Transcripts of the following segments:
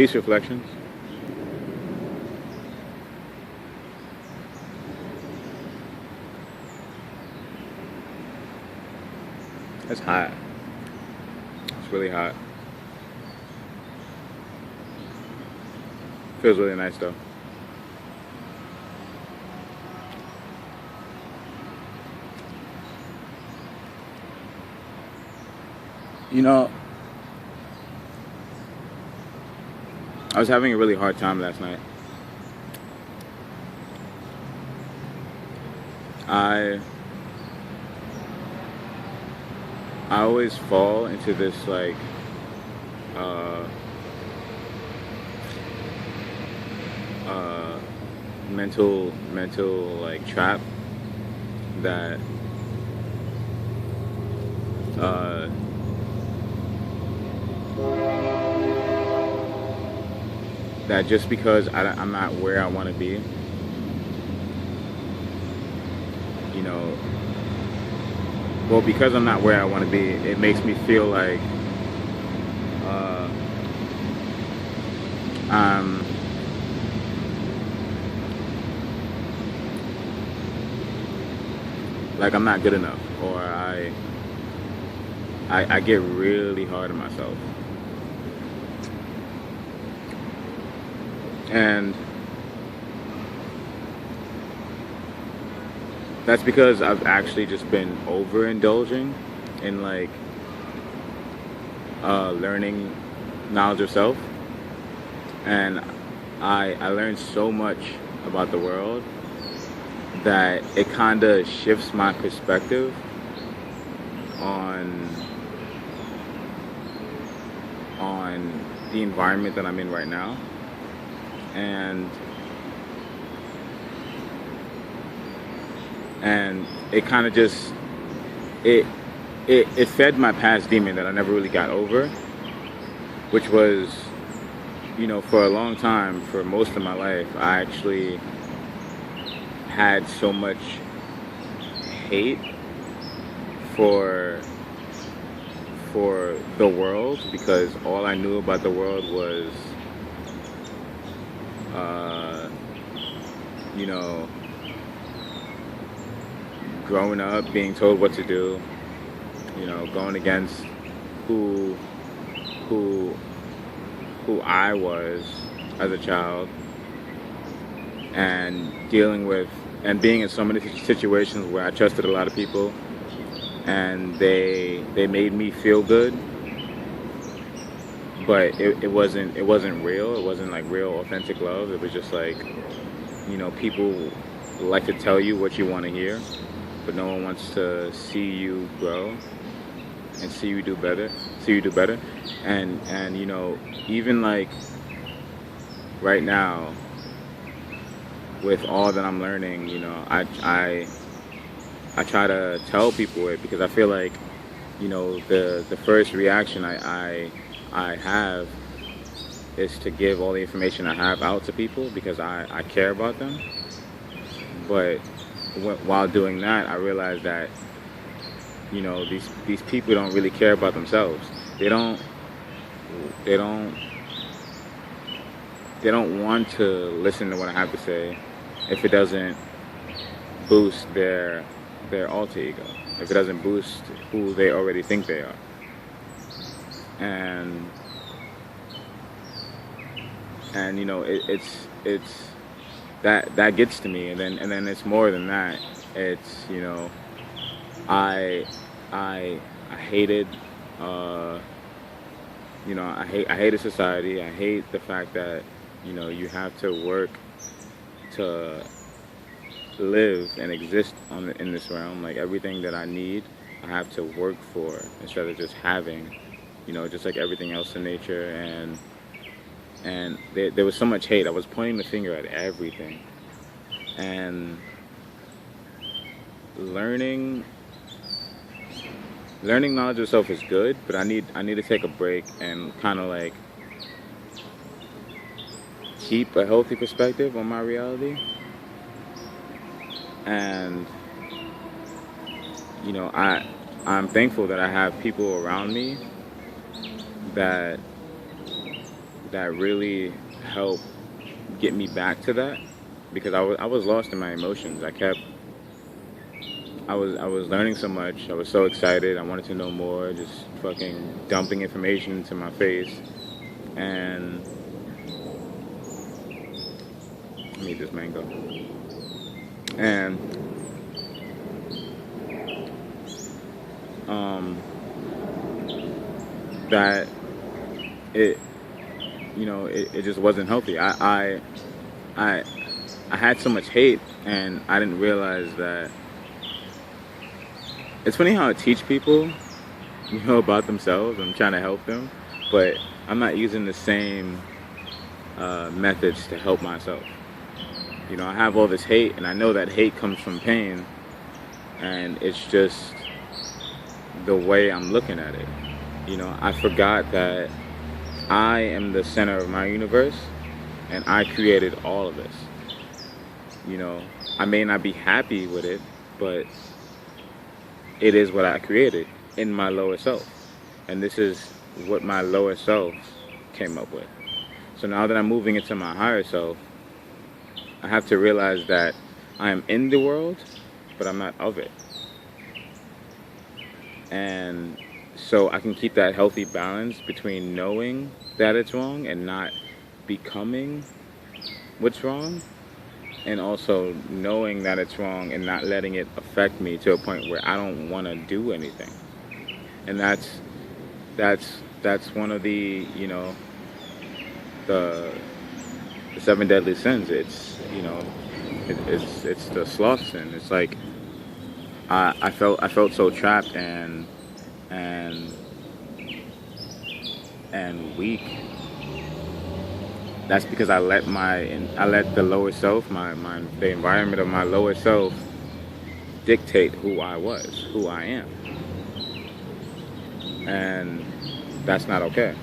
Peace reflections. It's hot. It's really hot. Feels really nice though. You know, I was having a really hard time last night. I I always fall into this like uh uh mental like trap that uh that just because I'm not where I want to be, you know, well, because I'm not where I want to be, it makes me feel like uh, I'm I'm not good enough, or I get really hard on myself, and that's because I've actually just been overindulging in learning knowledge of self, and I learned so much about the world that it kind of shifts my perspective on on the environment that I'm in right now, and it kind of just it it fed my past demon that I never really got over, which was, for a long time, for most of my life, I actually had so much hate for the world, because all I knew about the world was uh, you know growing up being told what to do, going against who who who I was as a child, and dealing with and being in so many situations where I trusted a lot of people, and they made me feel good, but it wasn't real. It wasn't like real authentic love. It was just like, people like to tell you what you want to hear, but no one wants to see you grow and see you do better. And even like right now, with all that I'm learning, I try to tell people it, because I feel like, the first reaction I have is to give all the information I have out to people, because I care about them. But while doing that, I realize that, these people don't really care about themselves. They don't they don't want to listen to what I have to say if it doesn't boost their alter ego, if it doesn't boost who they already think they are. And and it's that gets to me, and then it's more than that. It's, I I hated, uh I hated society. I hate the fact that, you have to work to live and exist in this realm. Like, everything that I need, I have to work for, instead of just having, just like everything else in nature. And there was so much hate. I was pointing the finger at everything. And learning learning knowledge of self is good, but I need to take a break and kind of like keep a healthy perspective on my reality. And I'm thankful that I have people around me that that really helped get me back to that, because I was lost in my emotions. I was learning so much. I was so excited. I wanted to know more. Just fucking dumping information into my face. And let me eat this mango. And um, that it, it just wasn't healthy. I I had so much hate, and I didn't realize that. It's funny how I teach people, about themselves. I'm trying to help them, but I'm not using the same methods to help myself. I have all this hate, and I know that hate comes from pain, and it's just the way I'm looking at it. I forgot that I am the center of my universe, and I created all of this. I may not be happy with it, but it is what I created in my lower self. And this is what my lower self came up with. So now that I'm moving into my higher self, I have to realize that I am in the world, but I'm not of it. And so I can keep that healthy balance between knowing that it's wrong and not becoming what's wrong, and also knowing that it's wrong and not letting it affect me to a point where I don't want to do anything. And that's one of the the seven deadly sins. It's the sloth sin. It's like I felt so trapped and weak. That's because I let the lower self, the environment of my lower self, dictate who I was, who I am, and that's not okay.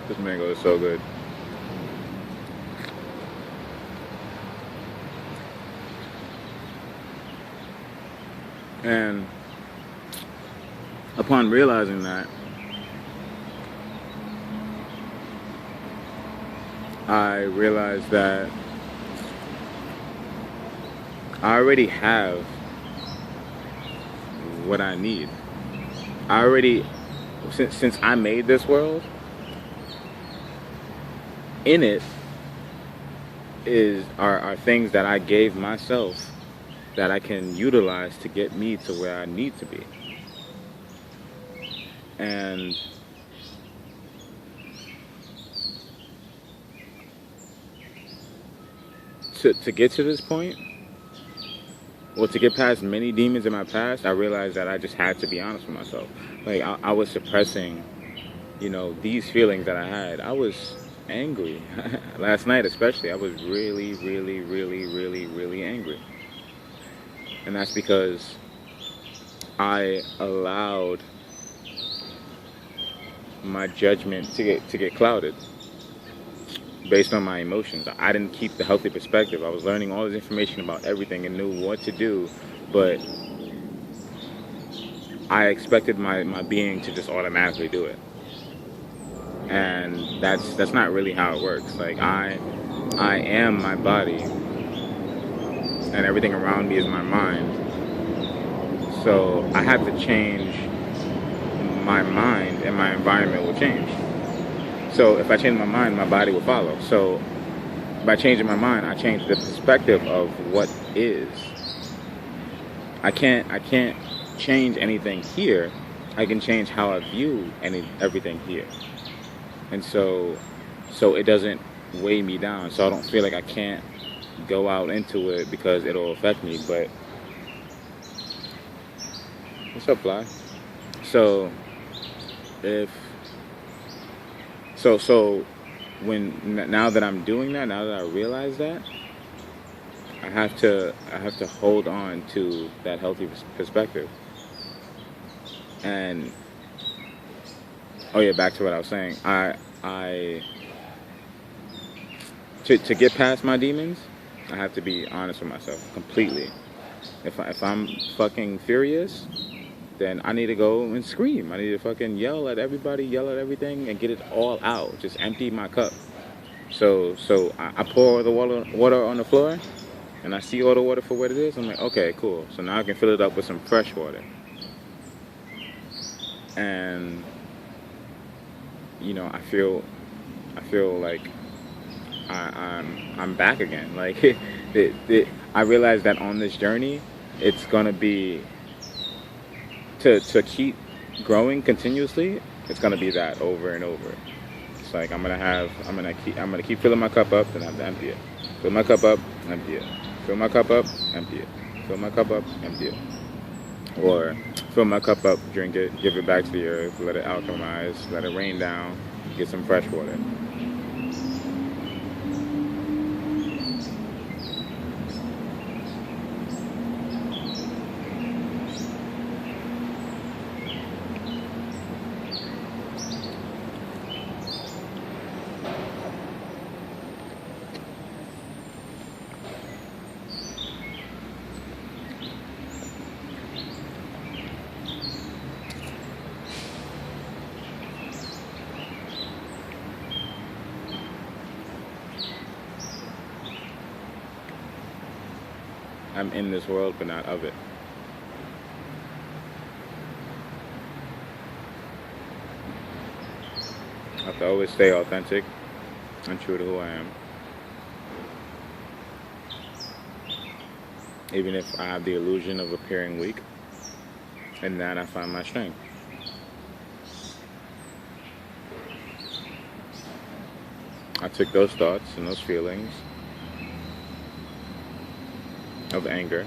This mango is so good. And upon realizing that, I realized that I already have what I need. I already, since I made this world, in it are things that I gave myself that I can utilize to get me to where I need to be. And to get to this point, to get past many demons in my past, I realized that I just had to be honest with myself. Like, I was suppressing, these feelings that I had. I was angry. Last night especially, I was really, really, really, really, really angry. And that's because I allowed my judgment to get clouded based on my emotions. I didn't keep the healthy perspective. I was learning all this information about everything and knew what to do, but I expected my being to just automatically do it. And that's not really how it works. Like, I am my body, and everything around me is my mind. So I have to change my mind, and my environment will change. So if I change my mind, my body will follow. So by changing my mind, I change the perspective of what is. I can't change anything here. I can change how I view everything here. And so it doesn't weigh me down. So I don't feel like I can't go out into it because it'll affect me. But what's up, Fly? So now that I'm doing that, now that I realize that, I have to hold on to that healthy perspective. And back to what I was saying. to get past my demons, I have to be honest with myself completely. If I'm fucking furious, then I need to go and scream. I need to fucking yell at everybody, yell at everything, and get it all out. Just empty my cup. So I pour the water on the floor, and I see all the water for what it is. I'm like, okay, cool. So now I can fill it up with some fresh water. And you know, I feel like I'm back again. Like I realize that on this journey, it's gonna be to keep growing continuously. It's gonna be that over and over. It's like I'm gonna keep filling my cup up, then I have to empty it. Fill my cup up, empty it. Fill my cup up, empty it. Fill my cup up, empty it. Or fill my cup up, drink it, give it back to the earth, let it alchemize, let it rain down, get some fresh water. I'm in this world, but not of it. I have to always stay authentic and true to who I am. Even if I have the illusion of appearing weak, in that I find my strength. I took those thoughts and those feelings of anger,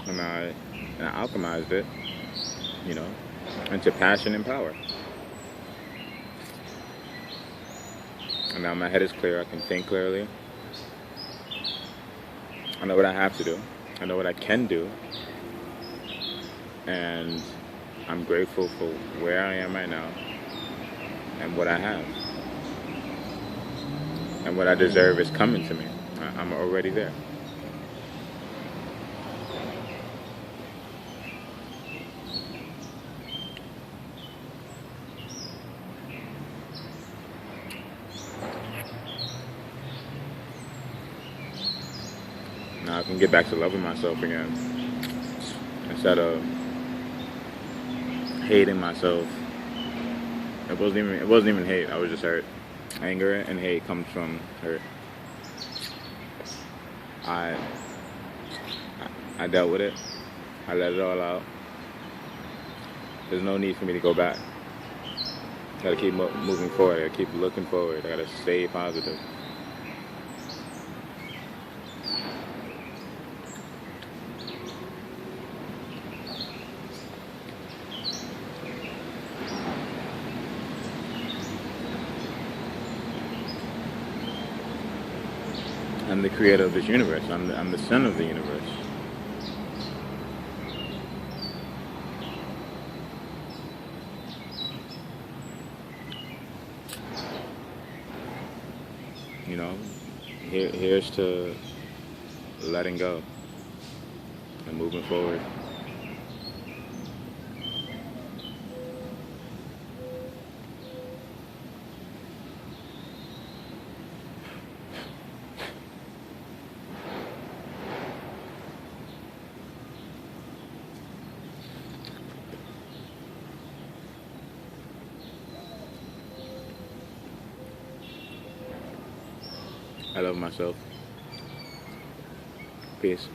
and I alchemized it, you know, into passion and power. And now my head is clear. I can think clearly. I know what I have to do. I know what I can do. And I'm grateful for where I am right now and what I have. And what I deserve is coming to me. I'm already there. Now I can get back to loving myself again instead of hating myself. It wasn't even hate. I was just hurt. Anger and hate comes from hurt. I dealt with it. I let it all out. There's no need for me to go back. I gotta keep moving forward. I gotta keep looking forward. I gotta stay positive. I'm the creator of this universe. I'm the son of the universe. You know, here's to letting go and moving forward. I love myself. Peace.